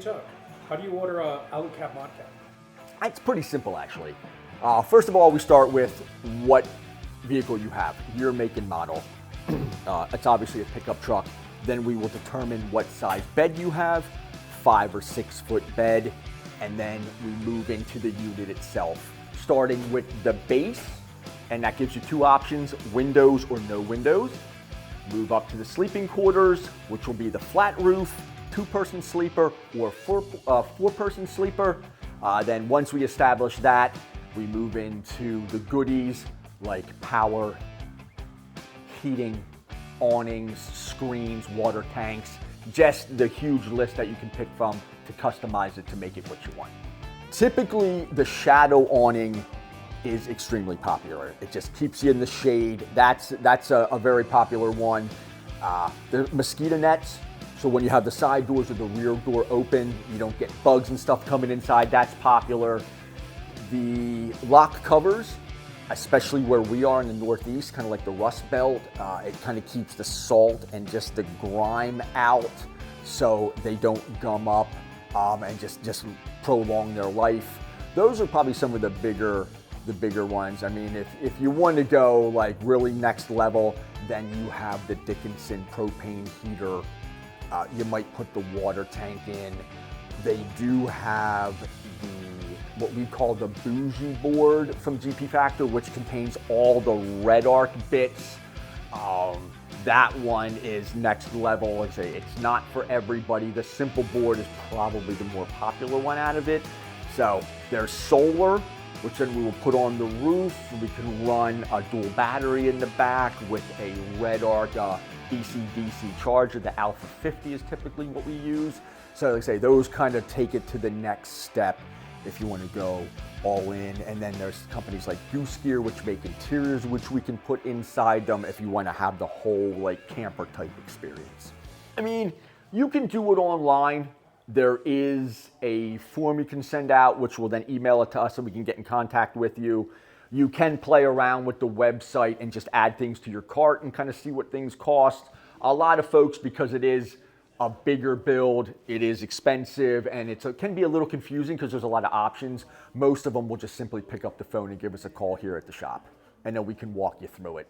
Chuck, how do you order a Alu-Cab ModCAP? It's pretty simple, actually. First of all, we start with what vehicle you have, your make and model. It's obviously a pickup truck. Then we will determine what size bed you have, 5 or 6 foot bed, and then we move into the unit itself, starting with the base, and that gives you 2 options, windows or no windows. Move up to the sleeping quarters, which will be the flat roof, 2-person sleeper or 4-person sleeper. Then once we establish that, we move into the goodies like power, heating, awnings, screens, water tanks, just the huge list that you can pick from to customize it to make it what you want. Typically, the shadow awning is extremely popular. It just keeps you in the shade. That's a very popular one. The mosquito nets, so when you have the side doors or the rear door open, you don't get bugs and stuff coming inside. That's popular. The lock covers, especially where we are in the Northeast, kind of like the Rust Belt, it kind of keeps the salt and just the grime out so they don't gum up and just prolong their life. Those are probably some of the bigger ones. I mean, if you want to go like really next level, then you have the Dickinson propane heater. You might put the water tank in. They do have what we call the bougie board from GP Factor, which contains all the red arc bits. That one is next level. It's not for everybody. The simple board is probably the more popular one out of it. So there's solar, which then we will put on the roof. We can run a dual battery in the back with a red arc DC-DC charger. The Alpha 50 is typically what we use. So like I say, those kind of take it to the next step if you want to go all in. And then there's companies like Goose Gear, which make interiors, which we can put inside them if you want to have the whole like camper type experience. I mean, you can do it online. There is a form you can send out, which will then email it to us and we can get in contact with you. You can play around with the website and just add things to your cart and kind of see what things cost. A lot of folks, because it is a bigger build, it is expensive, and it can be a little confusing because there's a lot of options. Most of them will just simply pick up the phone and give us a call here at the shop, and then we can walk you through it.